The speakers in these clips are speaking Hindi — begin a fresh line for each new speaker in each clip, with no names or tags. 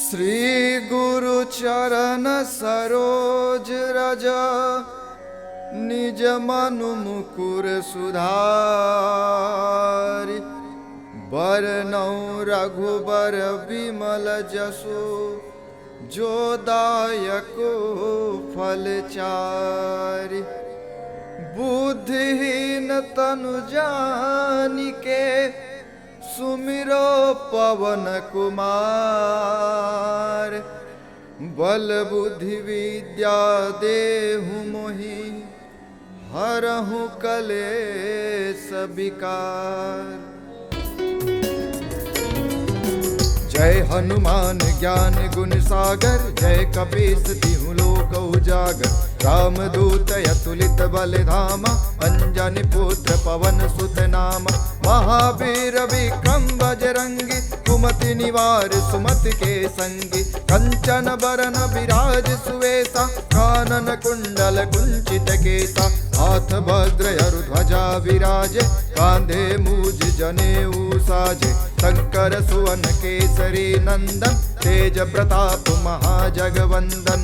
श्री गुरु चरण सरोज रज निज मनु मुकुर सुधारि बरनौ रघुबर विमल जसु जो दायको फल चारि बुद्धिहीन तनु जानिके सुमिरो पवन कुमार बल बुद्धि विद्या देहु मोहि हरहु कलेश विकार। जय हनुमान ज्ञान गुण सागर जय कपीस तिहु लोक उजागर रामदूत अतुलित बल धामा अंजनी पुत्र पवन सुत नामा महावीर विक्रम बजरंगी कुमति निवार सुमति के संगी कंचन बरन विराज सुवेसा कानन कुंडल कुंचित केसा हाथ भद्र ध्वजा विराजे कांधे मूज जनेऊ साजे शंकर सुवन केसरी नंदन तेज प्रताप महाजगवंदन।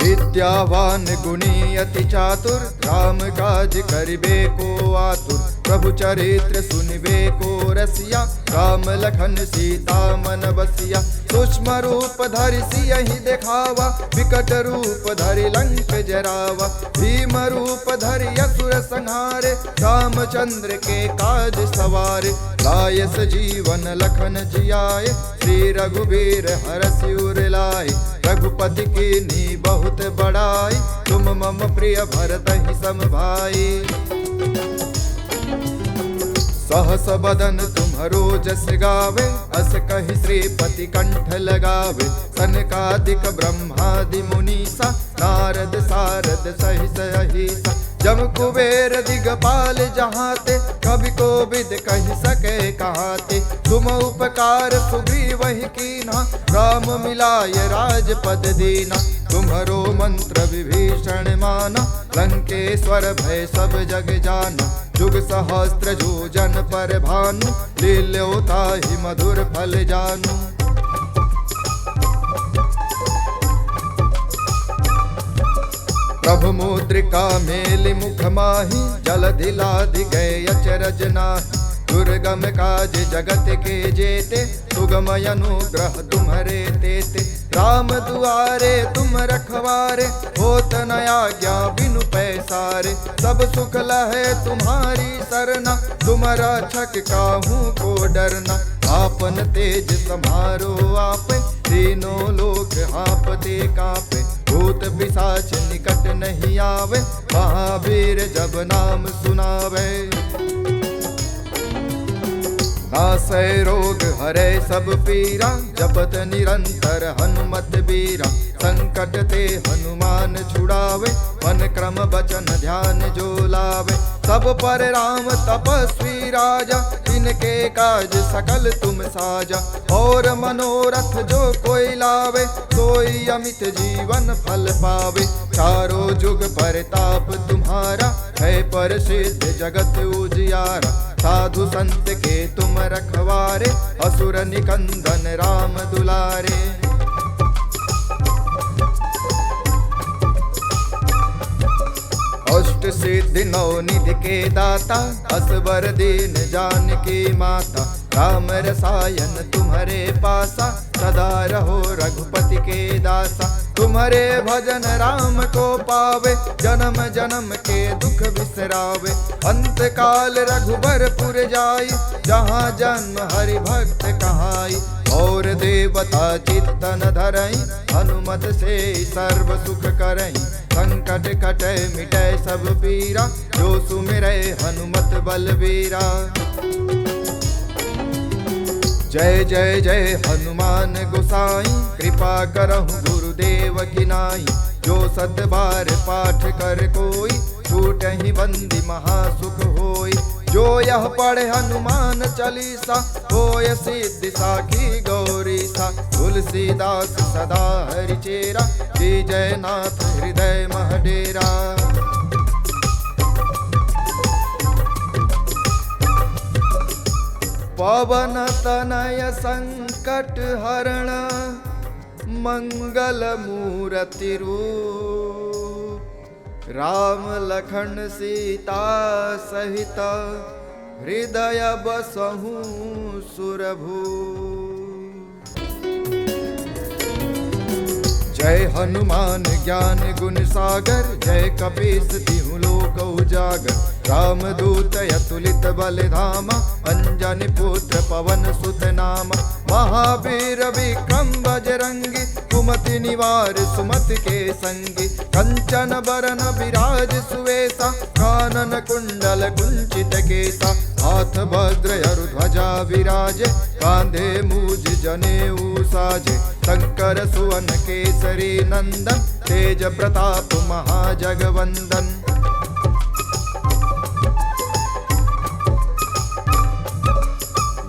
विद्यावान गुणी अति चातुर राम काज करिबे को आतुर प्रभु चरित्र सुनिबे को रसिया राम लखन सीता मन बसिया सूक्ष्म रूप धरि सियहि देखावा विकट रूप धरि लंक जरावा भीम रूप धरि असुर संहारे रामचंद्र के काज सवारे लाय सजीवन लखन जियाए श्री रघुबीर हरषि उर लाए रघुपति कीन्ही बहुत बड़ाई तुम मम प्रिय भरतहि सम भाई। सहस बदन तुम्हरो जस गावे अस कहि श्रीपति कंठ लगावे सनकादिक ब्रह्मादि मुनीसा नारद सारद सहित अहिसा जम कुबेर दिगपाल जहाते कवि कोविद कहि सके कहाते तुम उपकार सुग्रीवहि कीन्हा राम मिलाय राजपद दीना तुम्हरो मंत्र विभीषण माना लंकेश्वर भय सब जग जाना जुग सहस्त्र जो जन पर भानु लील्योता ही मधुर फल जानू। प्रभु मुद्रिका मेलि मुख माही जलधि लाधि गए अचरज नाहि दुर्गम काज जगत के जेते सुगम अनुग्रह तुम्हरे तेते राम दुआरे तुम रखवारे होत न आज्ञा बिनु पैसारे सब सुख लहे तुम्हारी सरना तुम रक्षक काहू को डरना आपन तेज समारो आपे तीनों लोक हापते कापे भूत पिशाच निकट नहीं आवे महावीर जब नाम सुनावे नासै रोग हरै सब पीरा जपत निरंतर हनुमत बीरा संकट ते हनुमान छुड़ावे मन क्रम बचन ध्यान जो लावे सब पर राम तपस्वी राजा इनके काज सकल तुम साजा और मनोरथ जो कोई लावे सोई अमित जीवन फल पावे चारों जुग परताप तुम्हारा है प्रसिद्ध जगत उजियारा साधु संत के तुम रखवारे असुर निकंदन राम दुलारे। अष्ट सिद्धि नौ निधि के दाता असबर दीन जानकी माता राम रसायन तुम्हारे पासा सदा रहो रघुपति के दासा तुम्हारे भजन राम को पावे जन्म जन्म के दुख बिसरावे अंत काल रघुबरपुर जाई जहाँ जन्म हरि भक्त कहाई और देवता चित्तन धरई हनुमत से सर्व सुख करई संकट कटै मिटै सब पीरा जो सुमिरै हनुमत बलबीरा। जय जय जय हनुमान गोसाई कृपा करहु गुरुदेव की नाई जो सत बार पाठ कर कोई छूटहि बंदी महासुख होई जो यह पढ़े हनुमान चालीसा होय सिद्धि साखी गौरी सा तुलसीदास सदा हरिचेरा श्री जयनाथ हृदय महडेरा। पवन तनय संकट हरण मंगल मूर्ति रूप राम लखन सीता सहित हृदय बसहु सुरभूप। जय हनुमान ज्ञान गुण सागर जय कपीस तिहु लोक उजागर रामदूत अतुलित बल धामा अंजनी पुत्र पवन सुत नामा महावीर विक्रम बजरंगी कुमति निवार सुमति के संगी कंचन बरन विराज सुवेसा कानन कुंडल कुंचित केसा हाथ भद्र ध्वजा विराजे कांधे मूज जनेऊ साजे शंकर सुवन केसरी नंदन तेज प्रताप महाजगवंदन।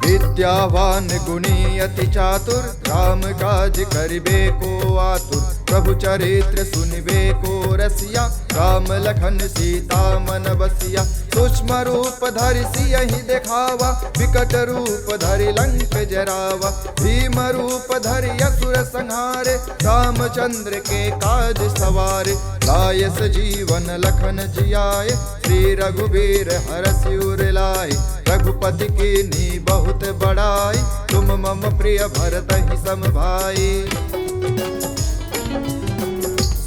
विद्यावान गुणी अति चातुर राम काज करिबे को आतुर प्रभु चरित्र सुनिबे को रसिया राम लखन सीता मन बसिया सूक्ष्म रूप धरि सियहि देखावा विकट रूप धरि लंक जरावा भीम रूप धरि असुर संहारे रामचंद्र के काज सवारे लायस जीवन लखन जियाए श्री रघुबीर हरषि उर लाए रघुपति कीन्ही बहुत बड़ाई तुम मम प्रिय भरतहि सम भाई।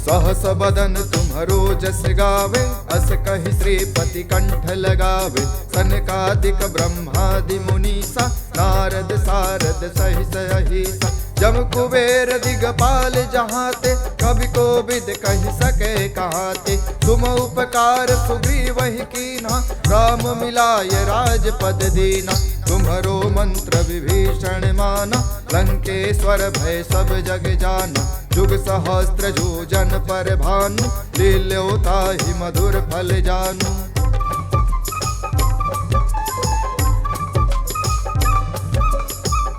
सहस बदन तुम्हरो जस गावे अस कहि श्रीपति कंठ लगावे सनकादिक ब्रह्मादि मुनीसा नारद सारद सहित अहिसा जम कुबेर दिगपाल जहाते कवि कोविद कहि सके कहाते तुम उपकार सुग्रीवहि कीन्हा राम मिलाय राजपद दीना तुम्हरो मंत्र विभीषण माना लंकेश्वर भय सब जग जाना जुग सहस्त्र जो जन पर भानु लील्योता ही मधुर फल जानू।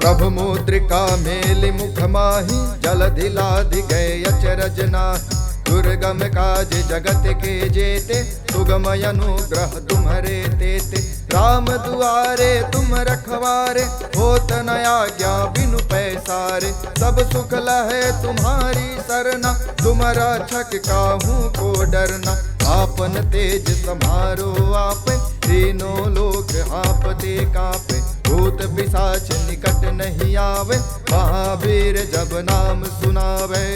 प्रभु मुद्रिका मेलि मुख माही जलधि लाधि गए अचरज नाहि दुर्गम काज जगत के जेते सुगम अनुग्रह तुम्हरे तेते राम दुआरे तुम रखवारे होत न आज्ञा बिनु पैसारे सब सुख लहे तुम्हारी सरना तुम रक्षक काहू को डरना आपन तेज सम्हारो आपे तीनों लोक हाँपते कापे भूत पिशाच निकट नहीं आवे महावीर जब नाम सुनावे।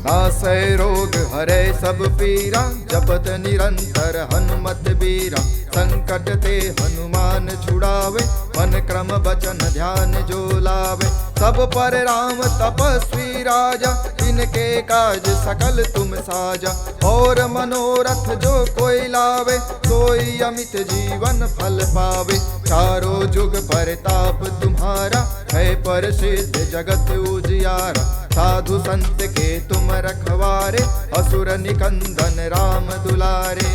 नासै रोग हरै सब पीरा जपत निरंतर हनुमत बीरा संकट ते हनुमान छुड़ावे मन क्रम बचन ध्यान जो लावे सब पर राम तपस्वी राजा इनके काज सकल तुम साजा और मनोरथ जो कोई लावे सोई अमित जीवन फल पावे चारों जुग परताप तुम्हारा है प्रसिद्ध जगत उजियारा साधु संत के तुम रखवारे असुर निकंदन राम दुलारे।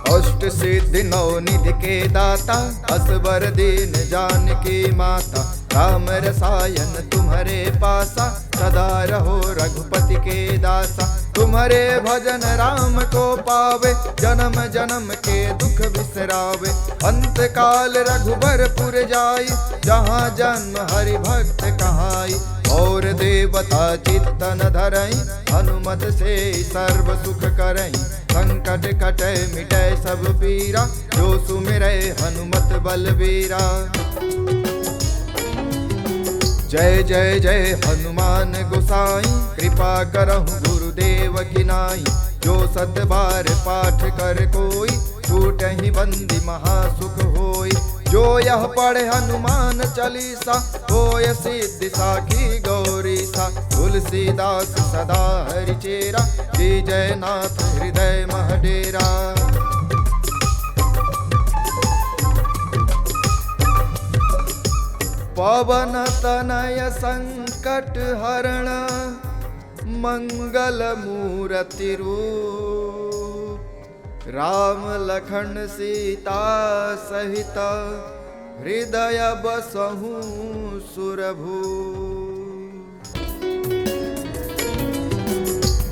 अष्ट सिद्धि नौ निधि के दाता असबर दीन जानकी माता राम रसायन तुम्हारे पासा सदा रहो रघुपति के दासा तुम्हारे भजन राम को पावे जन्म जन्म के दुख बिसरावे अंत काल रघुबरपुर जाई जहाँ जन्म हरि भक्त कहाई और देवता चित्तन धरई हनुमत से सर्व सुख करई संकट कटै मिटै सब पीरा जो सुमिरै हनुमत बलबीरा। जय जय जय हनुमान गोसाई कृपा करहु गुरुदेव की नाई जो सत बार पाठ कर कोई छूटहि बंदी महासुख होई जो यह पढ़े हनुमान चालीसा होय सिद्धि साखी गौरीसा तुलसीदास सदा हरिचेरा श्री जयनाथ हृदय महडेरा। पवन तनय संकट हरण मंगल मूर्ति रूप राम लखन सीता सहित हृदय बसहु सुरभूप।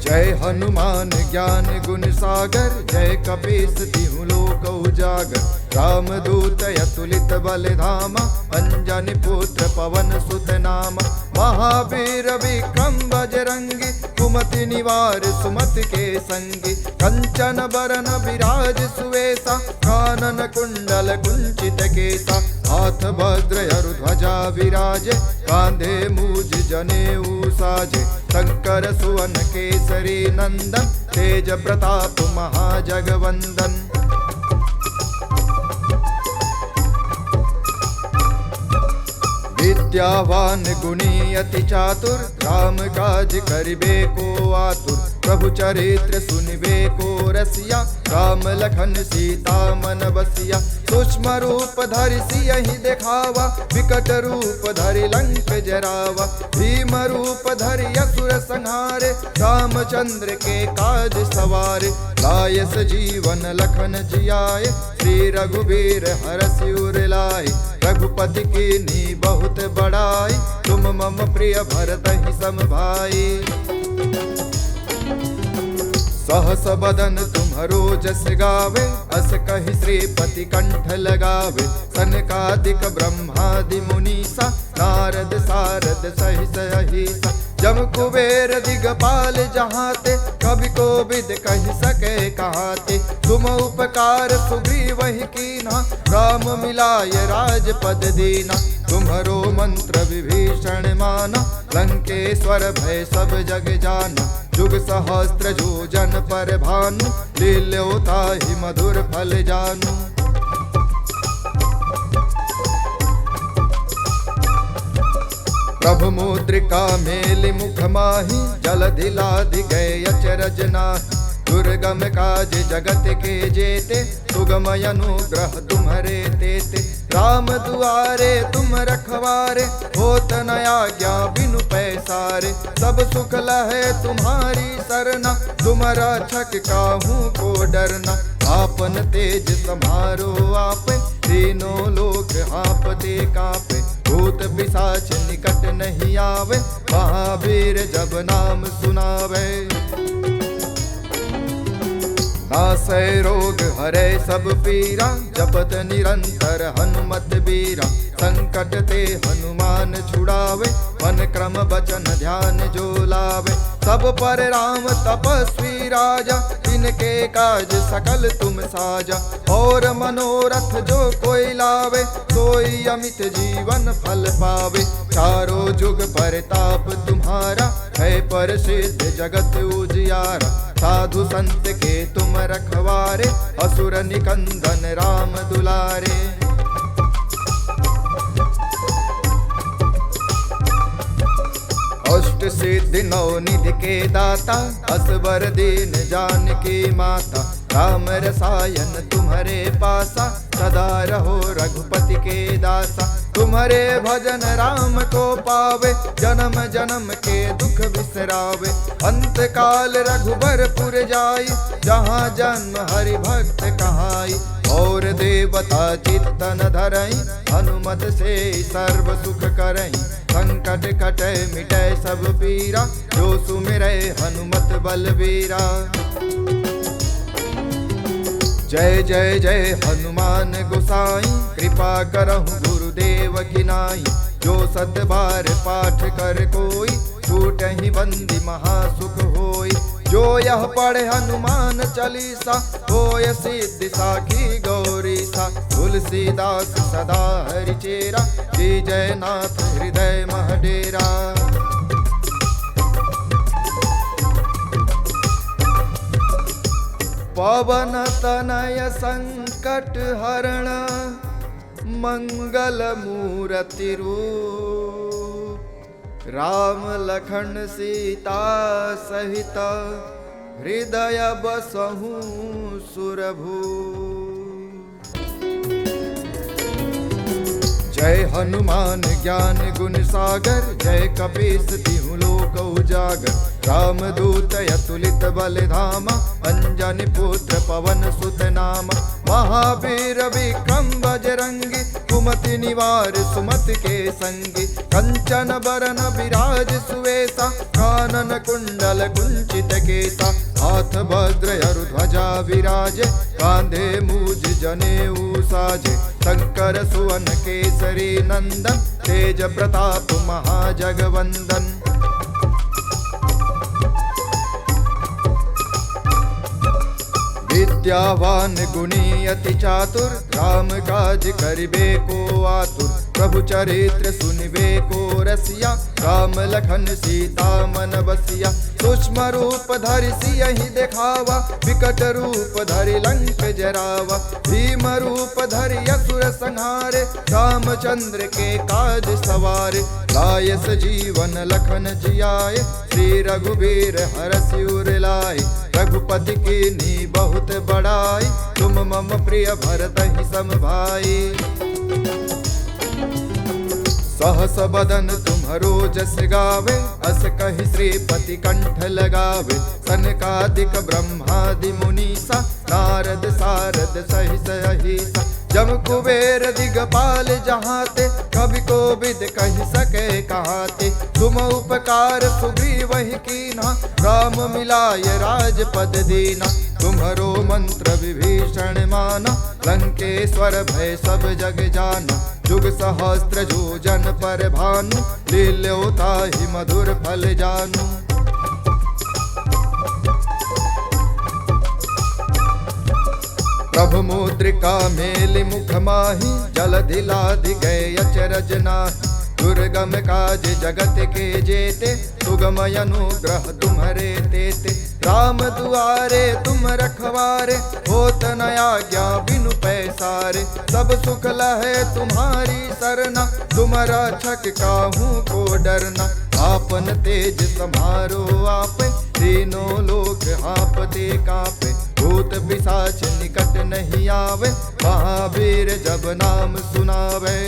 जय हनुमान ज्ञान गुण सागर, जय कपीस तिहु लोक उजागर। रामदूत अतुलित बल धामा, अंजनी पुत्र पवन सुत नामा। महावीर विक्रम बजरंगी, कुमति निवार सुमति के संगी। कंचन बरन विराज सुवेसा, कानन कुंडल कुंचित केसा। हाथ वज्र ध्वजा विराजे, कांधे मूज जनेऊ साजे। शंकर सुवन केसरी नंदन, तेज प्रताप महाजगवंदन। विद्यावान गुणी अति चातुर, राम काज करिबे को आतुर। प्रभु चरित्र सुनिबे को रसिया, राम लखन सीता मन बसिया। सूक्ष्म रूप धरि सियहि देखावा, विकट रूप धरि लंक जरावा। भीम रूप धरि असुर संहारे, रामचंद्र के काज सवारे। लाय सजीवन लखन जियाए, श्री रघुबीर हरषि उर लाए। रघुपति कीन्ही बहुत बड़ाई, तुम मम प्रिय भरतहि सम भाई। सहस बदन तुम्हरो जस गावे, अस कहि श्रीपति कंठ लगावे। सनकादिक ब्रह्मादि मुनीसा, नारद सारद सहित अहिसा। जम कुबेर दिगपाल जहाते, कवि कोविद कहि सके कहाते। तुम उपकार सुग्रीवहि कीन्हा, राम मिलाय राजपद दीना। तुम्हरो मंत्र विभीषण माना, लंकेश्वर भय सब जग जाना। जुग सहस्त्र जो जन पर भानु, लील्योता ही मधुर फल जानू। प्रभु मुद्रिका मेलि मुख माही, जलधि लाधि गए अचरज नाही। दुर्गम काज जगत के जेते, सुगम अनुग्रह तुम्हरे तेते। राम दुआरे तुम रखवारे, होत न आज्ञा बिनु पैसारे। सब सुख लहे तुम्हारी सरना, तुम रक्षक काहू को डरना। आपन तेज सम्हारो आपे, तीनों लोक हाँफते कांपे। भूत पिशाच निकट नहीं आवे, महावीर जब नाम सुनावे। नासै रोग हरै सब पीरा, जपत निरंतर हनुमत बीरा। संकट ते हनुमान छुड़ावे, मन क्रम बचन ध्यान जो लावे। सब पर राम तपस्वी राजा, इनके काज सकल तुम साजा। और मनोरथ जो कोई लावे, सोई अमित जीवन फल पावे। चारों जुग परताप तुम्हारा, है प्रसिद्ध जगत उजियारा। साधु संत के तुम रखवारे, असुर निकंदन राम दुलारे। अष्ट सिद्धि नौ निधि के दाता, असबर दीन जानकी माता। राम रसायन तुम्हारे पासा, सदा रहो रघुपति के दासा। तुम्हारे भजन राम को पावे, जन्म जन्म के दुख बिसरावे। अंत काल रघुबरपुर जाई, जहाँ जन्म हरि भक्त कहाई। और देवता चित्तन धरई, हनुमत से सर्व सुख करई। संकट कटै मिटै सब पीरा, जो सुमिरै हनुमत बलबीरा। जय जय जय हनुमान गोसाई, कृपा करहु गुरुदेव की नाई। जो सत बार पाठ कर कोई, छूटहि बंदी महासुख होई। जो यह पढ़े हनुमान चालीसा, होय सिद्धि साखी गौरीसा। तुलसीदास सदा हरिचेरा, की जयनाथ हृदय महडेरा। पवन तनय संकट हरण, मंगल मूर्ति रूप। राम लखन सीता सहित, हृदय बसहु सुरभूप। जय हनुमान ज्ञान गुण सागर, जय कपीस तिहु लोक उजागर। रामदूत अतुलित बल धामा, अंजनी पुत्र पवन सुत नामा। महावीर विक्रम बजरंगी, कुमति निवार सुमति के संगी। कंचन बरन विराज सुवेसा, कानन कुंडल कुंचित केसा। हाथ वज्र ध्वजा विराजे, कांधे मूज जनेऊ साजे। शंकर सुवन केसरी नंदन, तेज प्रताप महाजगवंदन। विद्यावान गुणी अति चातुर, राम काज करिबे को आतुर। प्रभु चरित्र सुनिबे को रसिया, राम लखन सीता मन बसिया। सूक्ष्म रूप धरि सियहि देखावा, विकट रूप धरि लंक जरावा। भीम रूप धरि असुर संहारे, रामचंद्र के काज सवारे। लायस जीवन लखन जियाए, श्री रघुबीर हरषि उर लाए। रघुपति कीन्ही बहुत बड़ाई, तुम मम प्रिय भरतहि सम भाई। सहस बदन तुम्हरो जस गावे, अस कहि श्रीपति कंठ लगावे। सनकादिक ब्रह्मादि मुनीसा, नारद सारद सहित अहिसा। जम कुबेर दिगपाल जहाते, कवि कोविद कहि सके कहाते। तुम उपकार सुग्रीवहि कीन्हा, राम मिलाय राजपद दीना। तुम्हरो मंत्र विभीषण माना, लंकेश्वर भय सब जग जाना। जुग सहस्त्र जो जन पर भानु, लील्योता ही मधुर फल जानू। प्रभु मुद्रिका मेलि मुख माही, जलधि लाधि गए अचरज नाहि। दुर्गम काज जगत के जेते, सुगम अनुग्रह तुम्हरे तेते। राम दुआरे तुम रखवारे, होत न आज्ञा बिनु पैसारे। सब सुख लहे तुम्हारी सरना, तुम रक्षक काहू को डरना। आपन तेज सम्हारो आपे, तीनों लोक हाँपते कापे। भूत पिशाच निकट नहीं आवे, महावीर जब नाम सुनावे।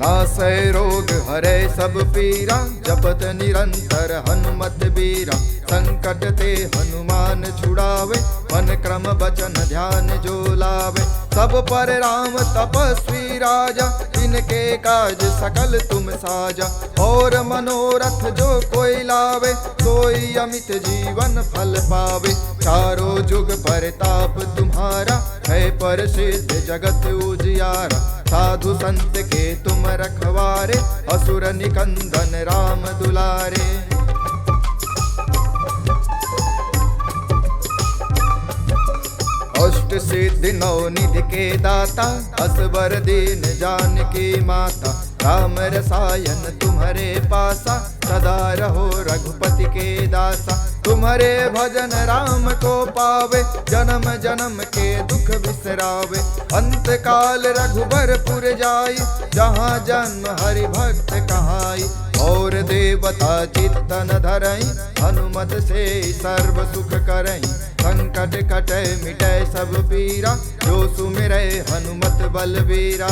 नासै रोग हरै सब पीरा, जपत निरंतर हनुमत बीरा। संकट ते हनुमान छुड़ावे, मन क्रम बचन ध्यान जो लावे। सब पर राम तपस्वी राजा, इनके काज सकल तुम साजा। और मनोरथ जो कोई लावे, सोई अमित जीवन फल पावे। चारों जुग परताप तुम्हारा, है प्रसिद्ध जगत उजियारा। साधु संत के तुम रखवारे, असुर निकंदन राम दुलारे। अष्ट सिद्धि नौ निधि के दाता, असबर दीन जानकी माता। राम रसायन तुम्हारे पासा, सदा रहो रघुपति के दासा। तुम्हारे भजन राम को पावे, जन्म जन्म के दुख बिसरावे। अंत काल रघुबरपुर जाई, जहाँ जन्म हरि भक्त कहाई। और देवता चित्तन धरई, हनुमत से सर्व सुख करई। संकट कटे मिटे सब पीरा, जो सुमिरै हनुमत बलबीरा।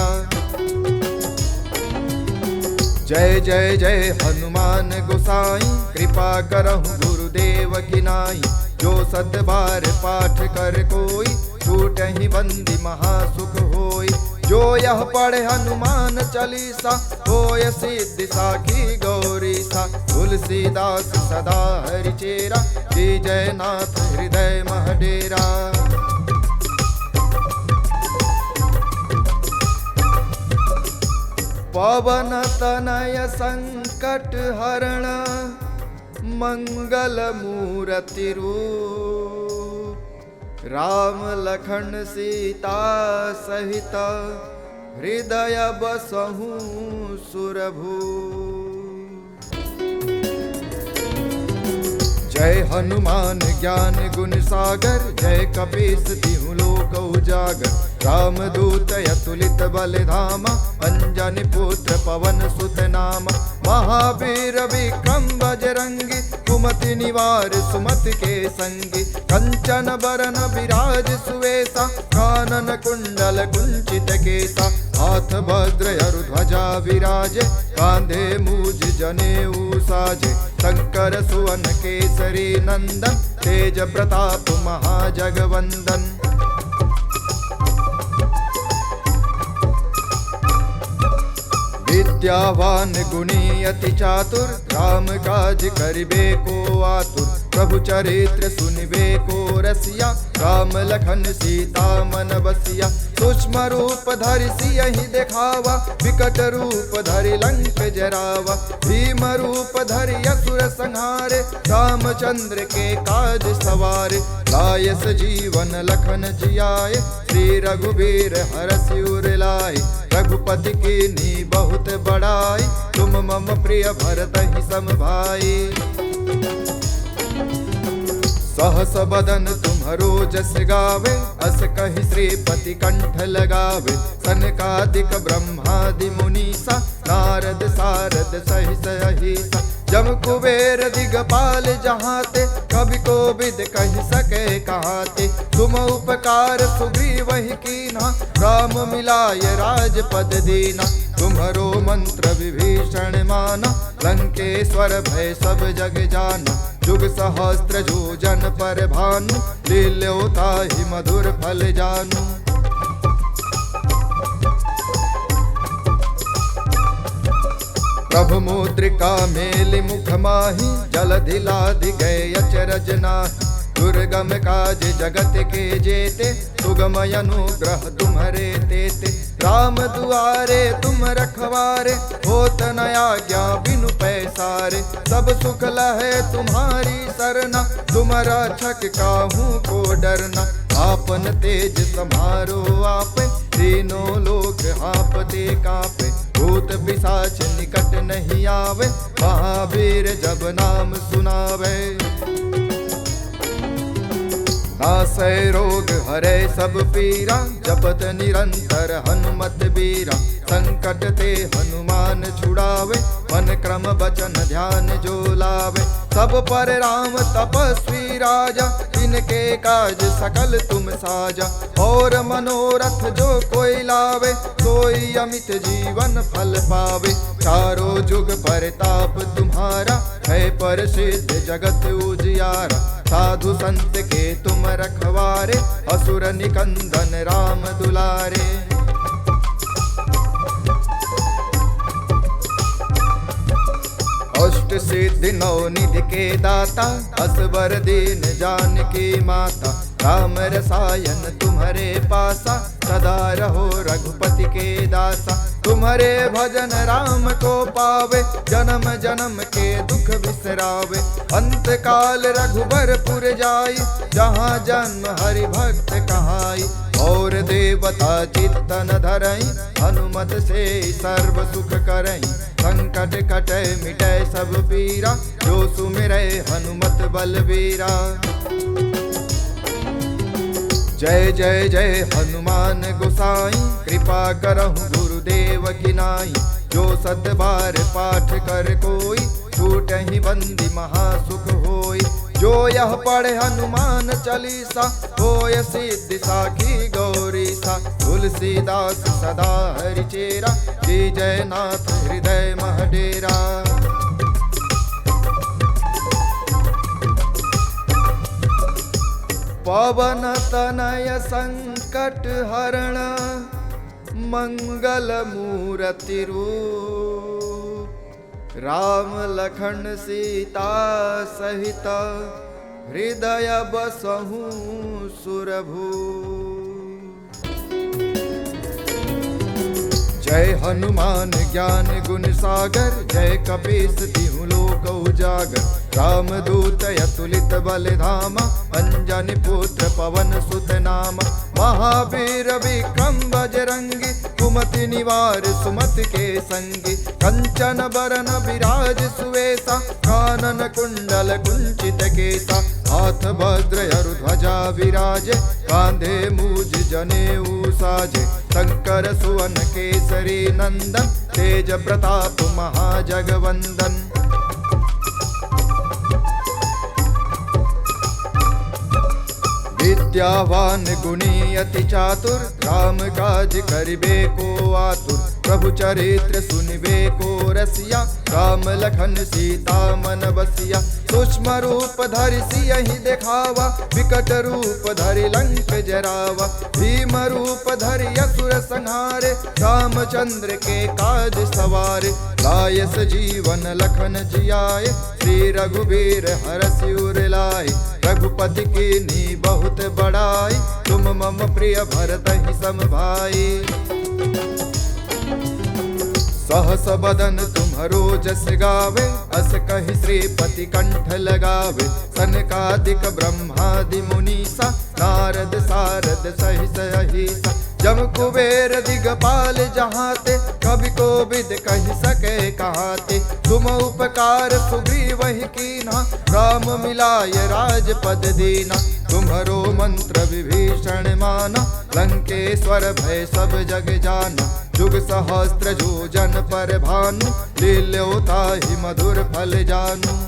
जय जय जय हनुमान गोसाई, कृपा करहु गुरुदेव की नाई। जो सत बार पाठ कर कोई, छूटहि बंदी महासुख होई। जो यह पढ़े हनुमान चालीसा, होय सिद्धि साखी गौरीसा। तुलसीदास सदा हरिचेरा, की जय नाथ हृदय महडेरा। पवन तनय संकट हरण, मंगल मूर्ति रूप। राम लखन सीता सहित, हृदय बसहु सुरभूप। जय हनुमान ज्ञान गुण सागर, जय कपीस तिहु लोक उजागर। रामदूत अतुलित बल धामा, अंजनी पुत्र पवन सुत नामा। महावीर विक्रम बजरंगी, कुमति निवार सुमति के संगी। कंचन बरन विराज सुवेशा, कानन कुंडल कुंचित केसा। हाथ वज्र अरु ध्वजा विराजे, कांधे मूज जनेऊ साजे। शंकर सुवन केसरी नंदन, तेज प्रताप महाजगवंदन। विद्यावान गुणी अति चातुर, राम काज करिबे को आतुर। प्रभु चरित्र सुनिबे को रसिया, राम लखन सीता मन बसिया। सूक्ष्म रूप धरि सियहि देखावा, विकट रूप धरि लंक जरावा। भीम रूप धरि असुर संहारे, रामचंद्र के काज सवारे। लायस जीवन लखन जियाए, श्री रघुबीर हरषि उर लाए। रघुपति कीन्ही बहुत बड़ाई, तुम मम प्रिय भरतहि सम भाई। सहस बदन तुम्हरो जस गावे, अस कहि श्रीपति कंठ लगावे। सनकादिक ब्रह्मादि मुनीसा, नारद सारद सहित अहिसा। जम कुबेर दिगपाल जहाते, कवि कोविद कहि सके कहाते। तुम उपकार सुग्रीवहि कीन्हा, राम मिलाय राजपद दीना। तुम्हरो मंत्र विभीषण माना, लंकेश्वर भय सब जग जाना। जुग सहस्त्र जो जन पर भानु, लील्यो ताहि मधुर फल जानू। प्रभु मुद्रिका मेलि मुख माहि, जलधि लाधि गए अचरज नाहि। दुर्गम काज जगत के जेते, सुगम अनुग्रह तुम्हरे तेते। राम दुआरे तुम रखवारे, होत न आज्ञा बिनु पैसारे। सब सुख लहे तुम्हारी सरना, तुम रक्षक काहू को डरना। आपन तेज समारो आपे, तीनों लोक हाँपते कापे। भूत पिशाच निकट नहीं आवे, महावीर जब नाम सुनावे। नासै रोग हरै सब पीरा, जपत निरंतर हनुमत बीरा। संकट ते हनुमान छुड़ावे, मन क्रम बचन ध्यान जो लावे। सब पर राम तपस्वी राजा, इनके काज सकल तुम साजा। और मनोरथ जो कोई लावे, सोई अमित जीवन फल पावे। चारों जुग परताप तुम्हारा, है प्रसिद्ध जगत उजियारा। साधु संत के तुम रखवारे, असुर निकंदन राम दुलारे। अष्ट सिद्धि नौ निधि के दाता, असबर दीन जानकी माता। राम रसायन तुम्हारे पासा, सदा रहो रघुपति के दासा। तुम्हारे भजन राम को पावे, जन्म जन्म के दुख बिसरावे। अंत काल रघुबरपुर जाई, जहाँ जन्म हरि भक्त कहाई। और देवता चित्तन धरई, हनुमत से सर्व सुख करई। संकट कटै मिटै सब पीरा, जो सुमिरै हनुमत बलबीरा। जय जय जय हनुमान गोसाई, कृपा करहु गुरुदेव की नाई। जो सत बार पाठ कर कोई, छूटहि बंदी महासुख होई। जो यह पढ़े हनुमान चालीसा, होय सिद्धि साखी गौरीसा। तुलसीदास सदा हरिचेरा, जय जयनाथ हृदय मह डेरा। पवन तनय संकट हरण, मंगल मूर्ति रूप। राम लखन सीता सहित, हृदय बसहु सुरभूप। जय हनुमान ज्ञान गुण सागर, जय कपीस तिहु लोक उजागर। रामदूत अतुलित बल धामा, अंजनी पुत्र पवन सुत नामा। महावीर विक्रम बजरंगी, कुमति निवार सुमत के संगी, कंचन बरन विराज सुवेसा, कानन कुंडल कुंचित केसा, हाथ वज्र अरु ध्वजा विराजे, कांधे मूज जनेऊ साजे, शंकर सुवन केसरी नंदन, तेज प्रताप महाजगवंदन। विद्यावान गुणी अति चातुर, राम काज करिबे को आतुर, प्रभु चरित्र सुनिबे को रसिया, राम लखन सीता मन बसिया, सूक्ष्म रूप धरि सियहि देखावा, विकट रूप धरि लंक जरावा, भीम रूप धरि असुर संहारे, रामचंद्र के काज सवारे, लायस जीवन लखन जियाए, श्री रघुबीर हरषि उर लाए, रघुपति कीन्ही बहुत बड़ाई, तुम मम प्रिय भरतहि सम भाई। सहस बदन तुम्हरो जस गावे, अस कहि श्रीपति कंठ लगावे, सनकादिक ब्रह्मादि मुनीसा, नारद सारद सहित अहिसा, जम कुबेर दिगपाल जहाते, कवि कोविद कहि सके कहाते, तुम उपकार सुग्रीवहि कीन्हा, राम मिलाय राजपद दीना, तुम्हरो मंत्र विभीषण माना, लंकेश्वर भय सब जग जाना, जुग सहस्त्र जो जन पर भानु, लील्यो ताहि मधुर फल जानू।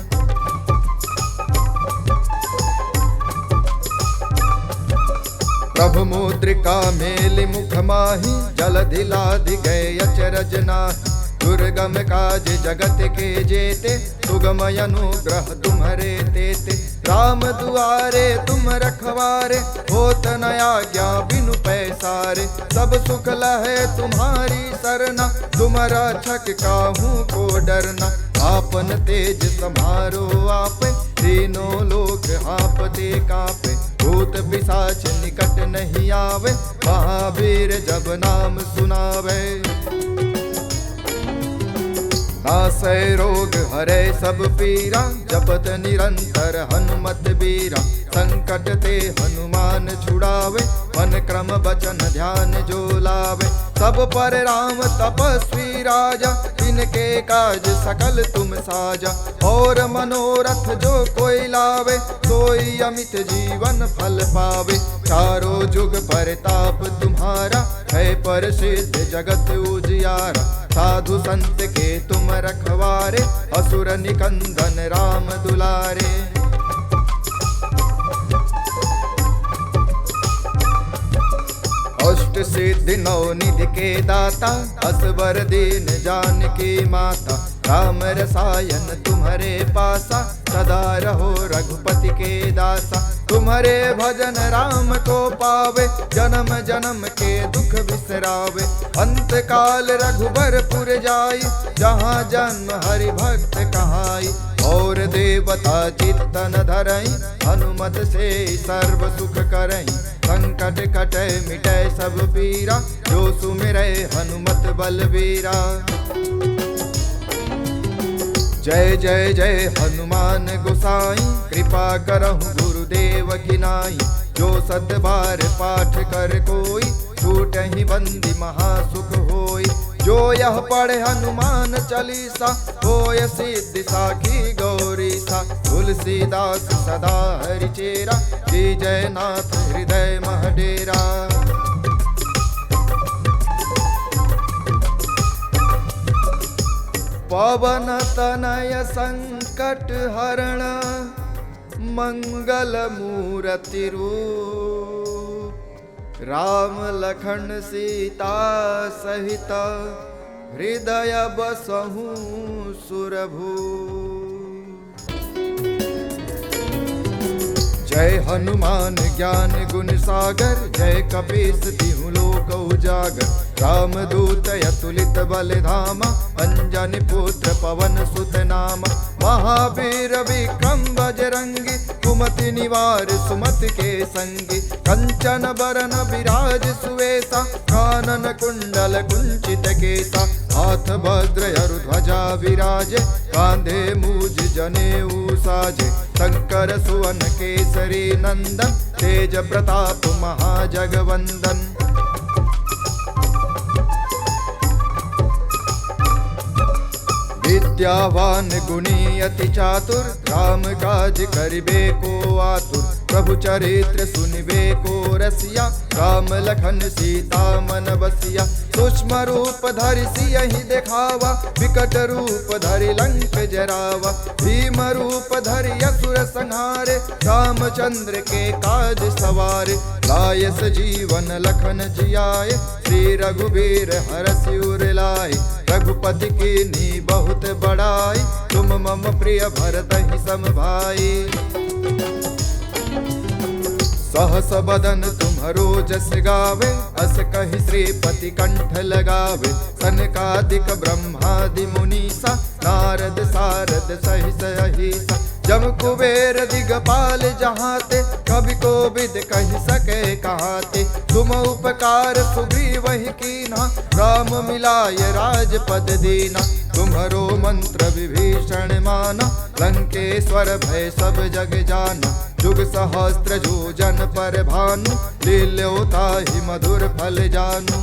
प्रभु मुद्रिका मेलि मुख माहि, जलधि लाधि गए अचरज नाहि, दुर्गम काज जगत के जेते, सुगम अनुग्रह तुम्हरे तेते, राम दुआरे तुम रखवारे, होत न आज्ञा बिनु पैसारे, सब सुख लहे तुम्हारी सरना, तुम रक्षक काहू को डरना, आपन तेज सम्हारो आपे, तीनों लोक हांपते कांपे, भूत पिशाच निकट नहीं आवे, महावीर जब नाम सुनावे। नासै रोग हरै सब पीरा, जपत निरंतर हनुमत बीरा, संकट ते हनुमान छुड़ावे, मन क्रम बचन ध्यान जो लावे, सब पर राम तपस्वी राजा, तिनके काज सकल तुम साजा, और मनोरथ जो कोई लावे, सोई अमित जीवन फल पावे, चारों जुग परताप तुम्हारा, है प्रसिद्ध जगत उजियारा, साधु संत के तुम रखवारे, असुर निकंदन राम दुलारे। अष्ट सिद्धि नौ निधि के दाता, असबर दीन जानकी माता, राम रसायन तुम्हारे पासा, सदा रहो रघुपति के दासा, तुम्हारे भजन राम को पावे, जन्म जन्म के दुख बिसरावे, अंत काल रघुबरपुर जाई, जहाँ जन्म हरि भक्त कहाई, और देवता चित्तन धरई, हनुमत से सर्व सुख करई, संकट कटै मिटै सब पीरा, जो सुमिरै हनुमत बलबीरा। जय जय जय हनुमान गोसाई, कृपा करहु गुरुदेव की नाई, जो सत बार पाठ कर कोई, छूटहि बंदी महासुख होई, जो यह पढ़े हनुमान चालीसा, होय सिद्धि साखी गौरीसा, तुलसीदास सदा हरिचेरा, की जयनाथ हृदय मह डेरा। पवन तनय संकट हरण, मंगल मूर्ति रूप, राम लखन सीता सहित, हृदय बसहु सुरभूप। जय हनुमान ज्ञान गुण सागर, जय कपीस तिहु लोक उजागर, रामदूत अतुलित बल धामा, अंजनी पुत्र पवन सुत नामा, महावीर विक्रम बजरंगी, कुमति निवार सुमत के संगी, कंचन बरन विराज सुवेसा, कानन कुंडल कुंचित केसा, हाथ वज्र अरु ध्वजा विराजे, कांधे मूज जनेऊ साजे, शंकर सुवन केसरी नंदन, तेज प्रताप महाजगवंदन। विद्यावान गुणी अति चातुर, राम काज करिबे को आतुर। प्रभु चरित्र सुनिबे को रसिया, राम लखन सीता मन बसिया। सूक्ष्म रूप धरि सियहि देखावा, विकट रूप धरि लंक जरावा। भीम रूप धरि असुर संहारे, रामचंद्र के काज सवारे। लायस जीवन लखन जियाए, श्री रघुबीर हरषि उर लाए। रघुपति कीन्ही बहुत बड़ाई, तुम मम प्रिय भरतहि सम भाई। सहस बदन तुम्हरो जस गावे, अस कहि श्रीपति कंठ लगावे। सनकादिक ब्रह्मादि मुनीसा, नारद सारद सहित अहिसा। जम कुबेर दिगपाल जहाते, कवि कोविद कहि सके कहाते। तुम उपकार सुग्रीवहि कीन्हा, राम मिलाय राजपद दीना। तुम्हरो मंत्र विभीषण माना, लंकेश्वर भय सब जग जाना। जुग सहस्त्र जो जन पर भानु, लील्यो ताहि मधुर फल जानू।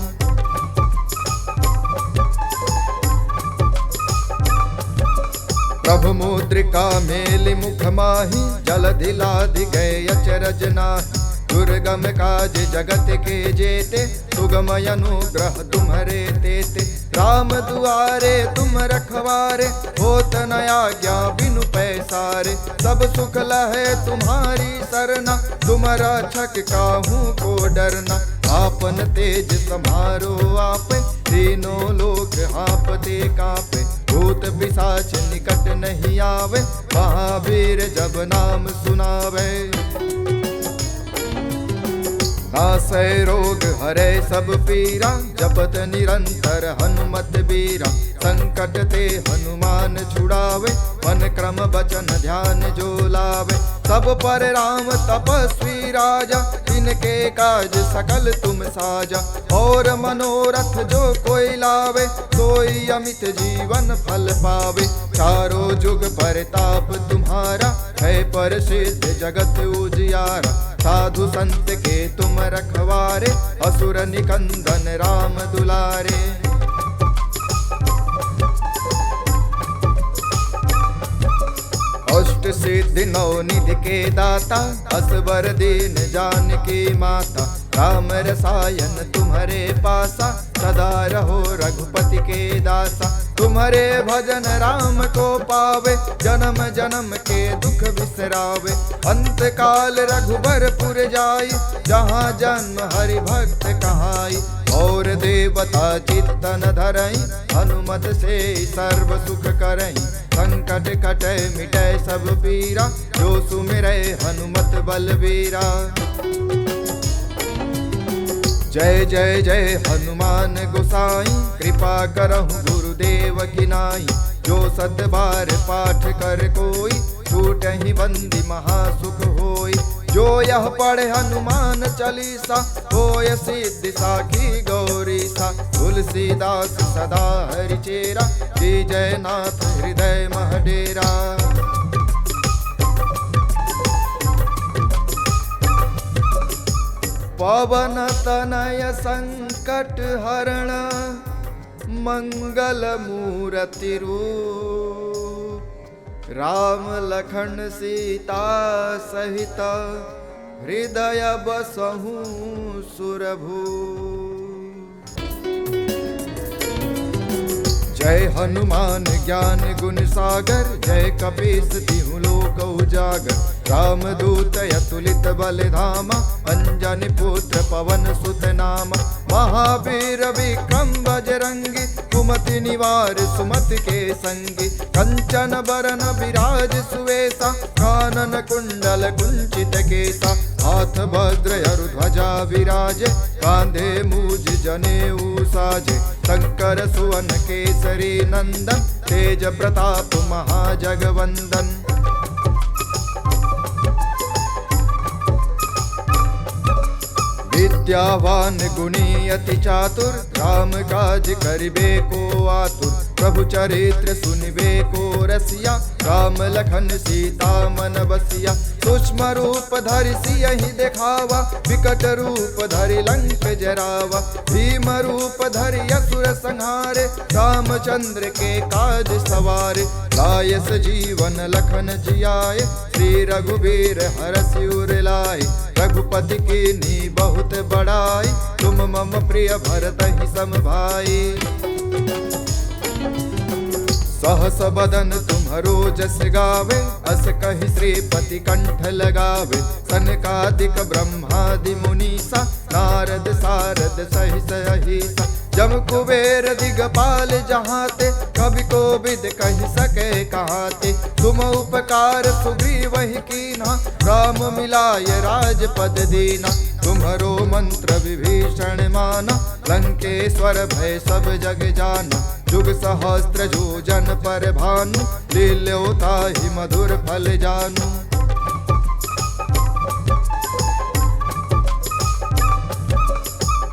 प्रभु मुद्रिका मेलि मुख माहि, जलधि लाधि गए अचरज नाहि। दुर्गम काज जगत के जेते, सुगम अनुग्रह तुम्हरे तेते। राम दुआरे तुम रखवारे, होत न आज्ञा बिनु पैसारे। सब सुख लहे तुम्हारी सरना, तुम रक्षक काहू को डरना। आपन तेज समारो आपे, तीनों लोक हाँपते कांपे। भूत पिशाच निकट नहीं आवे, महावीर जब नाम सुनावे। नासै रोग हरै सब पीरा, जपत निरंतर हनुमत बीरा। संकट ते हनुमान छुड़ावे, मन क्रम बचन ध्यान जो लावे। सब पर राम तपस्वी राजा, इनके काज सकल तुम साजा। और मनोरथ जो कोई लावे, सोई अमित जीवन फल पावे। चारों जुग परताप तुम्हारा, है प्रसिद्ध जगत उजियारा। साधु संत के तुम रखवारे, असुर निकंदन राम दुलारे। अष्ट सिद्धि नौ निधि के दाता, असबर दीन जानकी माता। राम रसायन तुम्हारे पासा, सदा रहो रघुपति के दासा। तुम्हारे भजन राम को पावे, जन्म जन्म के दुख बिसरावे। अंत काल रघुबरपुर जाई, जहाँ जन्म हरि भक्त कहाई। और देवता चित्तन धरई, हनुमत से सर्व सुख करई। संकट कटै मिटै सब पीरा, जो सुमिरै हनुमत बलबीरा। जय जय जय हनुमान गोसाई, कृपा करहु गुरुदेव की नाई। जो सत बार पाठ कर कोई, छूटहि बंदी महासुख होई। जो यह पढ़े हनुमान चालीसा, होय सिद्धि साखी गौरीसा। तुलसीदास सदा हरिचेरा, श्री जयनाथ हृदय मह डेरा। पवन तनय संकट हरण, मंगल मूर्ति रूप। राम लखन सीता सहित, हृदय बसहु सुरभूप। जय हनुमान ज्ञान गुण सागर, जय कपीस तिहु लोक उजागर। राम दूत अतुलित बल धामा, अंजनी पुत्र पवन सुत नामा। महावीर विक्रम बजरंगी, कुमति निवार सुमति के संगी। कंचन बरन विराज सुवेसा, कानन कुंडल कुंचित केसा। हाथ वज्र ध्वजा विराजे, कांधे मूज जनेऊ साजे। शंकर सुवन केसरी नंदन, तेज प्रताप महाजगवंदन। विद्यावान गुणी अति चातुर, राम काज करिबे को आतुर। प्रभु चरित्र सुनिबे को रसिया, राम लखन सीता मन बसिया। सूक्ष्म रूप धरि सियहि देखावा, विकट रूप धरि लंक जरावा। भीम रूप धरि असुर संहारे, रामचंद्र के काज सवारे। लायस जीवन लखन जियाए, श्री रघुबीर हरषि उर लाए। रघुपति कीन्ही बहुत बड़ाई, तुम मम प्रिय भरतहि सम भाई। सहस बदन तुम्हरो जस गावे, अस कहि श्रीपति कंठ लगावे। सनकादिक ब्रह्मादि मुनीसा, नारद सारद सहित अहिसा। जम कुबेर दिगपाल जहाते, कवि कोविद कहि सके कहाते। तुम उपकार सुग्रीवहि कीन्हा, राम मिलाय राजपद दीना। तुम्हरो मंत्र विभीषण माना, लंकेश्वर भय सब जग जाना। जुग सहस्त्र जो जन पर भानु, लील्यो ताहि मधुर फल जानू।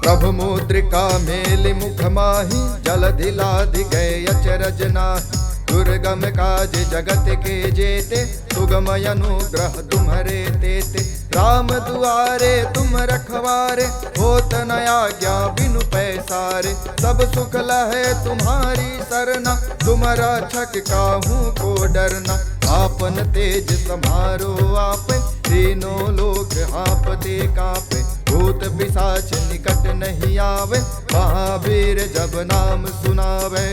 प्रभु मुद्रिका मेलि मुख माहि, जलधि लाधि गए अचरज नाहि। दुर्गम काज जगत के जेते, सुगम अनुग्रह तुम्हरे तेते। राम दुआरे तुम रखवारे, होत न आज्ञा बिनु पैसारे। सब सुख लहे तुम्हारी सरना, तुम रक्षक काहू को डरना। आपन तेज सम्हारो आपे, तीनों लोक हाँफते कांपे। भूत पिशाच निकट नहीं आवे, महावीर जब नाम सुनावे।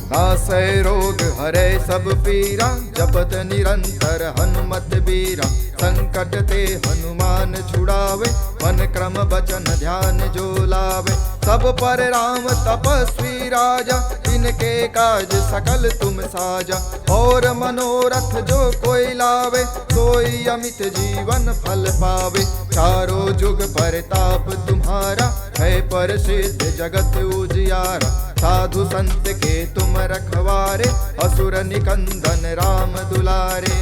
नासै रोग हरै सब पीरा, जपत निरंतर हनुमत बीरा। संकट ते हनुमान छुड़ावे, मन क्रम बचन ध्यान जो लावे। सब पर राम तपस्वी राजा, इनके काज सकल तुम साजा। और मनोरथ जो कोई लावे, सोई अमित जीवन फल पावे। चारों जुग परताप तुम्हारा, है प्रसिद्ध जगत उजियारा। साधु संत के तुम रखवारे, असुर निकंदन राम दुलारे।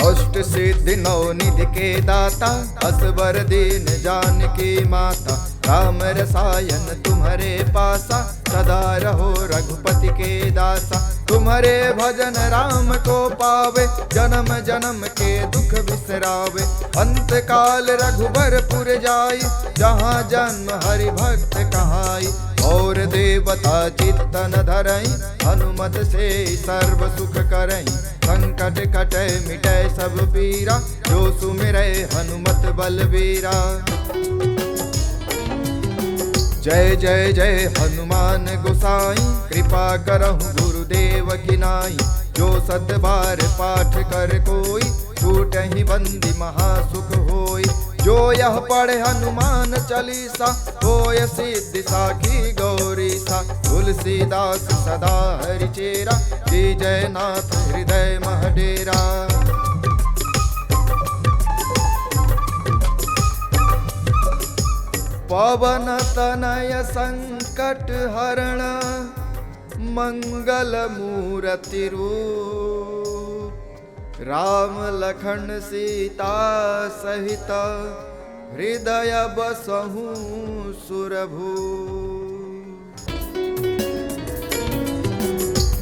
अष्ट सिद्धि नौ निधि के दाता, असबर दीन जानकी माता। राम रसायन तुम्हारे पासा, सदा रहो रघुपति के दासा। तुम्हारे भजन राम को पावे, जन्म जन्म के दुख बिसरावे। अंत काल रघुबरपुर जाई, जहाँ जन्म हरि भक्त कहाई। और देवता चित्तन धरई, हनुमत से सर्व सुख करई। संकट कटै मिटै सब पीरा, जो सुमिरै हनुमत बलबीरा। जय जय जय हनुमान गोसाई, कृपा करहु गुरुदेव की नाई। जो सत बार पाठ कर कोई, छूटहि बंदी महासुख होई। जो यह पढ़े हनुमान चालीसा, होय सिद्धि साखी गौरीसा। तुलसीदास सदा हरिचेरा, विजय नाथ हृदय महडेरा। पवन तनय संकट हरण, मंगल मूर्ति रूप। राम लखन सीता सहित, हृदय बसहु सुरभूप।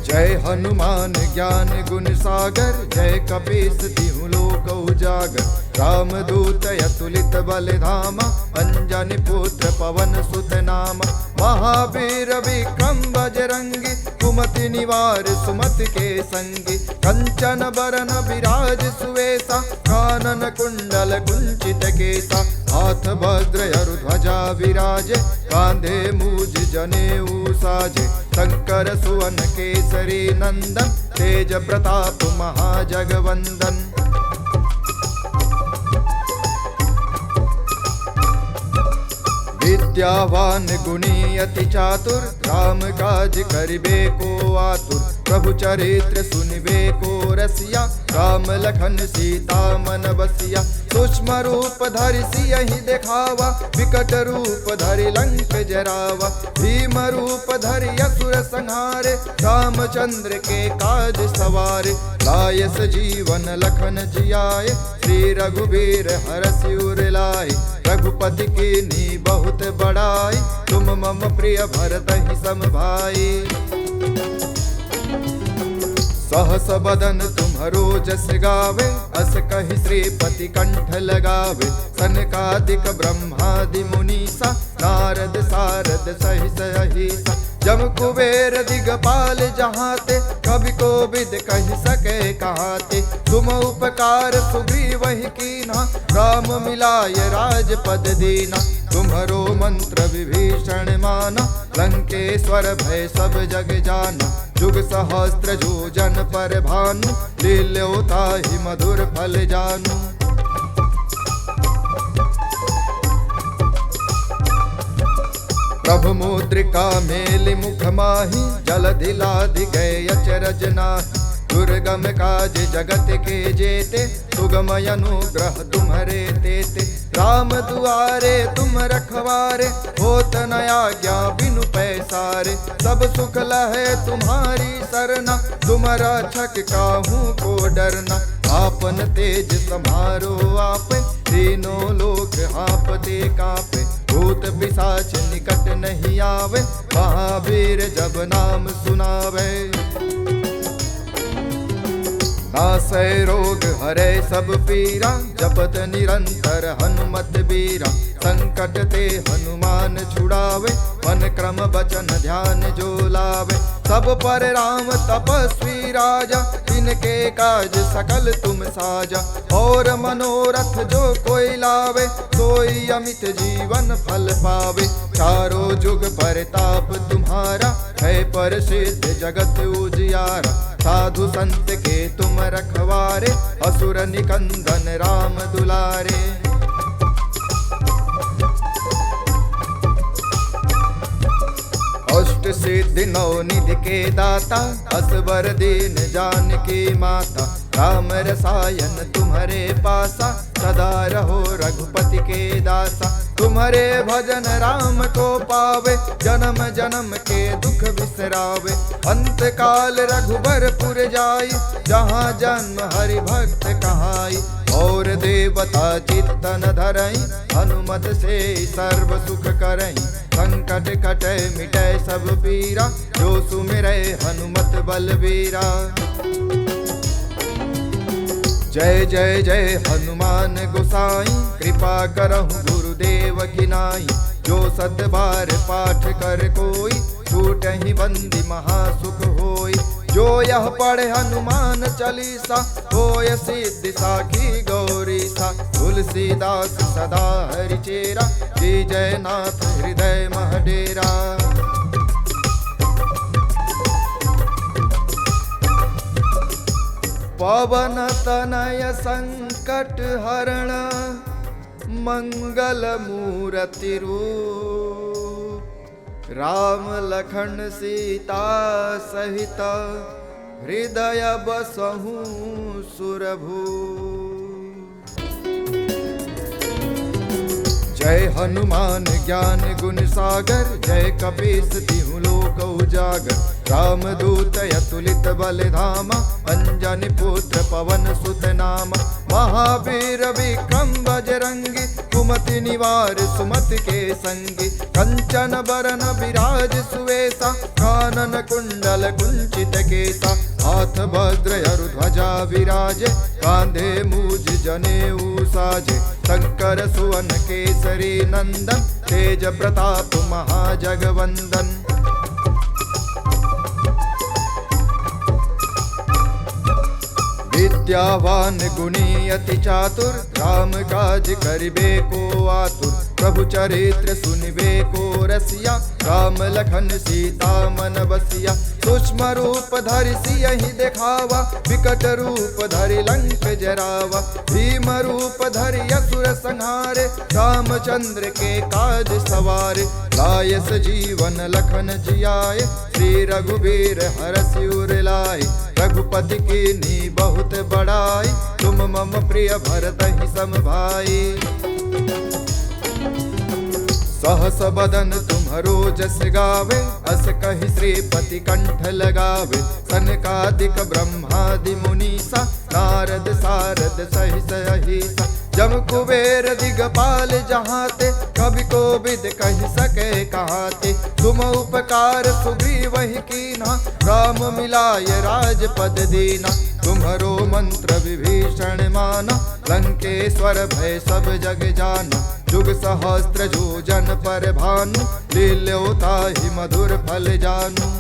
जय हनुमान ज्ञान गुण सागर, जय कपीस तिहु लोक उजागर। राम दूत अतुलित बल धामा, अंजनी पुत्र पवन सुत नामा। महावीर विक्रम बजरंगी, कुमति निवार सुमति के संगी। कंचन बरन विराज सुवेसा, कानन कुंडल कुंचित केसा। हाथ वज्र ध्वजा विराजे, कांधे मूज जनेऊ साजे। शंकर सुवन केसरी नंदन, तेज प्रताप महाजगवंदन। विद्यावान गुणी अति चातुर, राम काज करिबे को आतुर। प्रभु चरित्र सुनिबे को रसिया, राम लखन सीता मन बसिया। सूक्ष्म रूप धरि सियहि देखावा, विकट रूप धरि लंक जरावा। भीम रूप धरि असुर संहारे, रामचंद्र के काज सवारे। लायस जीवन लखन जियाए, श्री रघुबीर हरषि उर लाए। रघुपति कीन्ही बहुत बड़ाई, तुम मम प्रिय भरतहि सम भाई। सहस बदन तुम्हरो जस गावे, अस कहि श्रीपति कंठ लगावे। सनकादिक ब्रह्मादि मुनीसा, नारद सारद सहित अहिसा। जम कुबेर दिगपाल जहाते, कवि कोविद कहि सके कहाते। तुम उपकार सुग्रीवहि कीन्हा, राम मिलाय राजपद दीना। तुम्हरो मंत्र विभीषण माना, लंकेश्वर भय सब जग जाना। जुग सहस्त्र जो जन पर भानु, लील्यो ताहि मधुर फल जानू। प्रभु मुद्रिका मेलि मुख माहि, जलधि लाधि गए अचरज नाहि। दुर्गम काज जगत के जेते, सुगम अनुग्रह तुम्हरे तेते। राम दुआरे तुम रखवारे, होत न आज्ञा बिनु पैसारे। सब सुख लहे तुम्हारी सरना, तुम रक्षक काहू को डरना। आपन तेज सम्हारो आपे, तीनों लोक आपते कापे। भूत पिशाच निकट नहीं आवे, महावीर जब नाम सुनावे। नासै रोग हरै सब पीरा, जपत निरंतर हनुमत बीरा। संकट ते हनुमान छुड़ावे, मन क्रम बचन ध्यान जो लावे। सब पर राम तपस्वी राजा, इनके काज सकल तुम साजा। और मनोरथ जो कोई लावे, सोई अमित जीवन फल पावे। चारों जुग परताप तुम्हारा, है प्रसिद्ध जगत उजियारा। साधु संत के तुम रखवारे, असुर निकंदन राम दुलारे। अष्ट सिद्धि नौ निधि के दाता, असबर दीन जानकी माता। राम रसायन तुम्हारे पासा, सदा रहो रघुपति के दासा। तुम्हारे भजन राम को पावे, जन्म जन्म के दुख बिसरावे। अंत काल रघुबरपुर जाई, जहाँ जन्म हरि भक्त कहाई। और देवता चित्तन धरई, हनुमत से सर्व सुख करई। संकट कटै मिटै सब पीरा, जो सुमिरै हनुमत बलबीरा। जय जय जय हनुमान गोसाई, कृपा करहु गुरुदेव की नाई। जो सत बार पाठ कर कोई, छूटहि बंदी महासुख होई। जो यह पढ़े हनुमान चालीसा, होय सिद्धि साखी गौरीसा। तुलसीदास सदा हरिचेरा, जय जयनाथ हृदय मह डेरा। पवन तनय संकट हरण, मंगल मूरति रूप। राम लखन सीता सहित, हृदय बसहु सुरभूप। जय हनुमान ज्ञान गुण सागर, जय कपीस तिहु लोक उजागर। राम दूत अतुलित बल धामा, अंजनी पुत्र पवन सुत नामा। महावीर विक्रम बजरंगी, कुमति निवार सुमति के संगी। कंचन बरन विराज सुवेसा, कानन कुंडल कुंचित केसा। हाथ वज्र ध्वजा विराजे, कांधे मूज जनेऊ साजे। शंकर सुवन केसरी नंदन, तेज प्रताप महाजगवंदन। विद्यावान गुणी अति चातुर, राम काज करिबे को आतुर। प्रभु चरित्र सुनिबे को रसिया, राम लखन सीता मन बसिया। सूक्ष्म रूप धरि सियहि देखावा, विकट रूप धरि लंक जरावा। भीम रूप धरि असुर संहारे, रामचंद्र के काज सवारे। लायस जीवन लखन जियाए, श्री रघुबीर हरषि उर लाए। रघुपति कीन्ही बहुत बड़ाई, तुम मम प्रिय भरतहि सम भाई। सहस बदन तुम्हरो जस गावे, अस कहि श्रीपति कंठ लगावे। सनकादिक ब्रह्मादि मुनीसा, नारद सारद सहित अहिसा। जम कुबेर दिगपाल जहाते, कवि कोविद कहि सके कहाते। तुम उपकार सुग्रीवहि कीन्हा, राम मिलाय राजपद दीना। तुम्हरो मंत्र विभीषण माना, लंकेश्वर भय सब जग जाना। जुग सहस्त्र जो जन पर भानु, लील्योता ही मधुर फल जानू।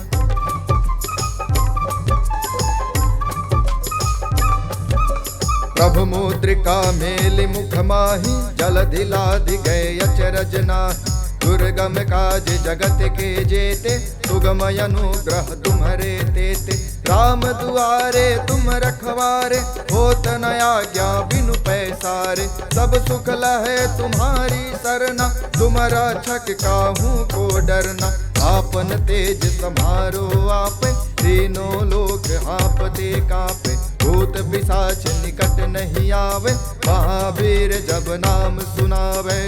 प्रभु मुद्रिका मेलि मुख माही, जलधि लाधि गए अचरज नाहि। दुर्गम काज जगत के जेते, सुगम अनुग्रह तुम्हरे तेते। राम दुआरे तुम रखवारे, होत न आज्ञा बिनु पैसारे। सब सुख लहे तुम्हारी सरना, तुम रक्षक काहू को डरना। आपन तेज सम्हारो आपे, तीनों लोक हाँपते कापे। भूत पिशाच निकट नहीं आवे, महावीर जब नाम सुनावे।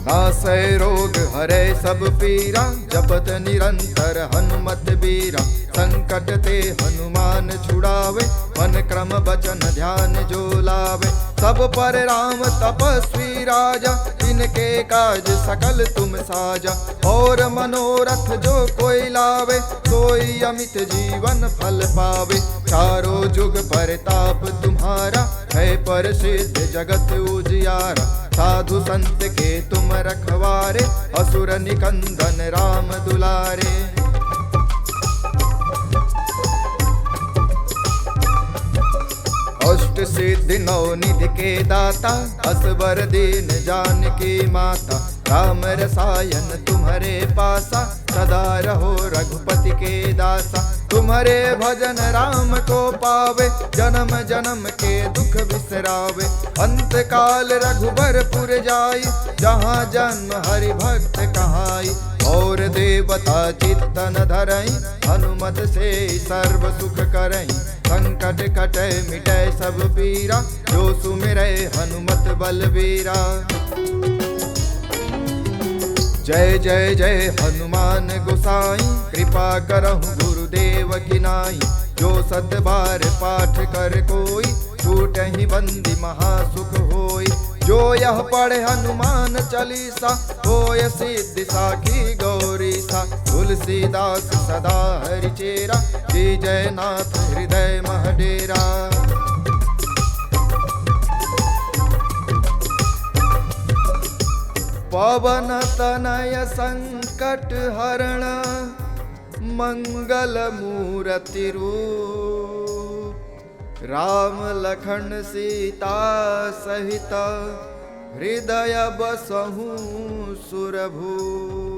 नासै रोग हरै सब पीरा, जपत निरंतर हनुमत बीरा। संकट ते हनुमान छुड़ावे, मन क्रम बचन ध्यान जो लावे। सब पर राम तपस्वी राजा, इनके काज सकल तुम साजा। और मनोरथ जो कोई लावे, सोई अमित जीवन फल पावे। चारों जुग परताप तुम्हारा, है प्रसिद्ध जगत उजियारा। साधु संत के तुम रखवारे, असुर निकंदन राम दुलारे। अष्ट सिद्धि नौ निधि के दाता, असबर दीन जानकी माता। राम रसायन तुम्हारे पासा, सदा रहो रघुपति के दासा। तुम्हारे भजन राम को पावे, जन्म जन्म के दुख बिसरावे। अंत काल रघुबरपुर जाई, जहाँ जन्म हरि भक्त कहाई। और देवता चित्तन धरई, हनुमत से सर्व सुख करई। संकट कटै मिटै सब पीरा, जो सुमिरै हनुमत बलबीरा। जय जय जय हनुमान गोसाई, कृपा करहु गुरुदेव की नाई। जो सत बार पाठ कर कोई, छूटहि बंदी महासुख होई। जो यह पढ़े हनुमान चालीसा, होय सिद्धि साखी गौरीसा। तुलसीदास सदा हरिचेरा, जय जयनाथ हृदय मह डेरा। पवन तनय संकट हरण, मंगल मूर्ति रूप। राम लखन सीता सहित, हृदय बसहु सुरभूप।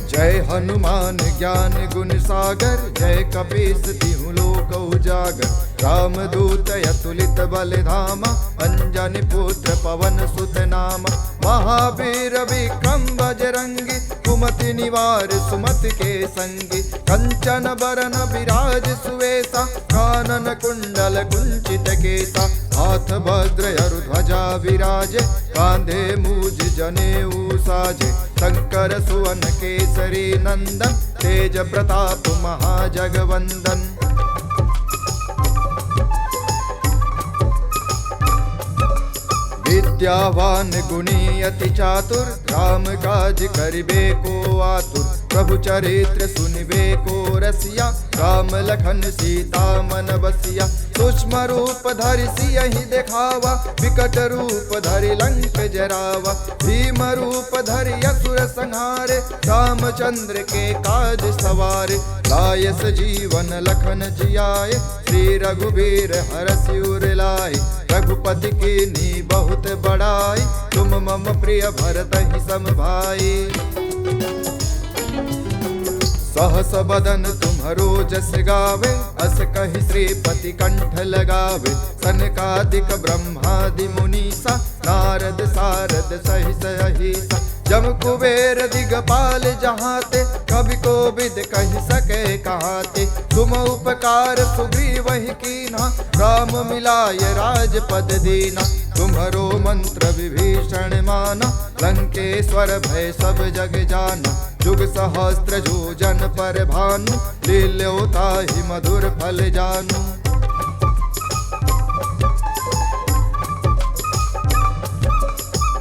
जय हनुमान ज्ञान गुण सागर, जय कपीस तिहु लोक उजागर। राम दूत अतुलित बल धामा, अंजनी पुत्र पवन सुत नामा। महावीर विक्रम बजरंगी, कुमति निवार सुमति के संगी। कंचन बरन विराज सुवेसा, कानन कुंडल कुंचित केसा। हाथ वज्र ध्वजा विराजे, कांधे मूज जनेऊ साजे। शंकर सुवन केसरी नंदन, तेज प्रताप महाजगवंदन। विद्यावान गुणी अति चातुर, राम काज करिबे को आतुर। प्रभु चरित्र सुनिबे को रसिया, राम लखन सीता मन बसिया। सूक्ष्म रूप धरि सियहि देखावा, विकट रूप धरि लंक जरावा। भीम रूप धरि असुर संहारे, रामचंद्र के काज सवारे। लायस जीवन लखन जियाए, श्री रघुबीर हरषि उर लाए। रघुपति कीन्ही बहुत बड़ाई, तुम मम प्रिय भरत ही सम भाई। सहस बदन तुम्हरो जस गावे, अस कहि श्रीपति कंठ लगावे। सनकादिक ब्रह्मादि मुनीसा, नारद सारद सहित अहिसा। जम कुबेर दिगपाल जहाते, कवि कोविद कहि सके कहाते। तुम उपकार सुग्रीव ही कीन्हा, राम मिलाय राजपद दीना। तुम्हरो मंत्र विभीषण माना, लंकेश्वर भय सब जग जाना। जुग सहस्त्र जो जन पर भानु, लील्यो ताहि मधुर फल जानू।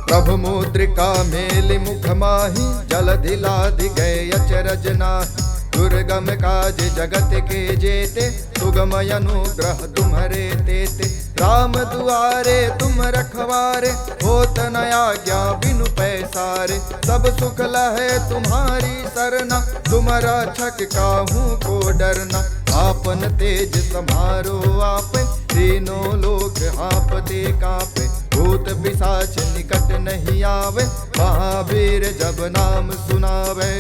प्रभु मुद्रिका मेलि मुख माहि, जलधि लाधि गए अचरज नाहि। दुर्गम काज जगत के जेते, सुगम अनुग्रह तुम्हरे तेते। राम दुआरे तुम रखवारे, होत न आज्ञा बिनु पैसारे। सब सुख लहे तुम्हारी सरना, तुम रक्षक काहू को डरना। आपन तेज सम्हारो आपे, तीनों लोक हाँफते कांपे। भूत पिशाच निकट नहीं आवे, महावीर जब नाम सुनावे।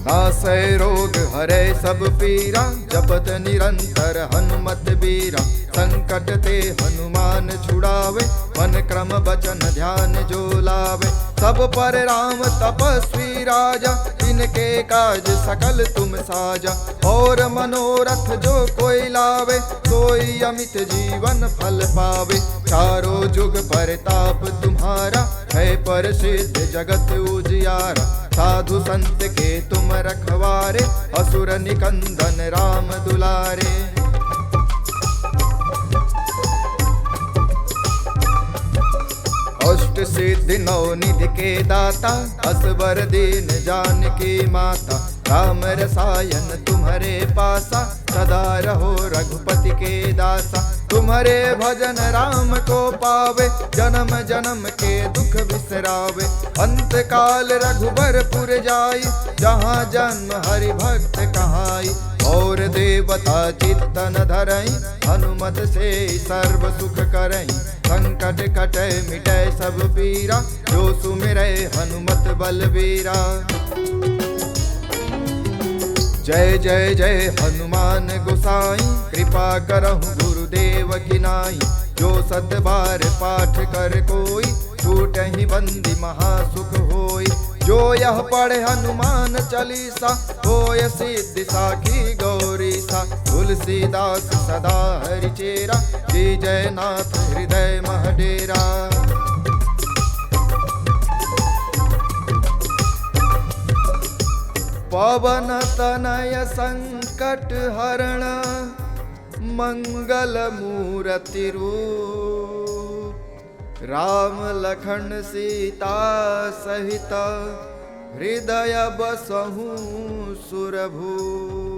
नासै रोग हरै सब पीरा, जपत निरंतर हनुमत बीरा। संकट ते हनुमान छुड़ावे, मन क्रम बचन ध्यान जो लावे। सब पर राम तपस्वी राजा, इनके काज सकल तुम साजा। और मनोरथ जो कोई लावे, सोई अमित जीवन फल पावे। चारों जुग परताप तुम्हारा, है प्रसिद्ध जगत उजियारा। साधु संत के तुम रखवारे, असुर निकंदन राम दुलारे। अष्ट सिद्धि नौ निधि के दाता, असबर दीन जानकी माता। राम रसायन तुम्हारे पासा, सदा रहो रघुपति के दासा। तुम्हारे भजन राम को पावे, जन्म जन्म के दुख बिसरावे। अंत काल रघुबरपुर जाई, जहाँ जन्म हरि भक्त कहाई। और देवता चित्तन धरई, हनुमत से सर्व सुख करई। संकट कटै मिटै सब पीरा, जो सुमिरै हनुमत बलबीरा। जय जय जय हनुमान गोसाई, कृपा करहु गुरुदेव की नाई। जो सत बार पाठ कर कोई, छूटहि बंदी महासुख होई। जो यह पढ़े हनुमान चालीसा, होय सिद्धि साखी गौरीसा। तुलसीदास सदा हरिचेरा, जय जय नाथ हृदय मह डेरा। पवन तनय संकट हरण, मंगल मूर्ति रूप। राम लखन सीता सहित, हृदय बसहु सुरभूप।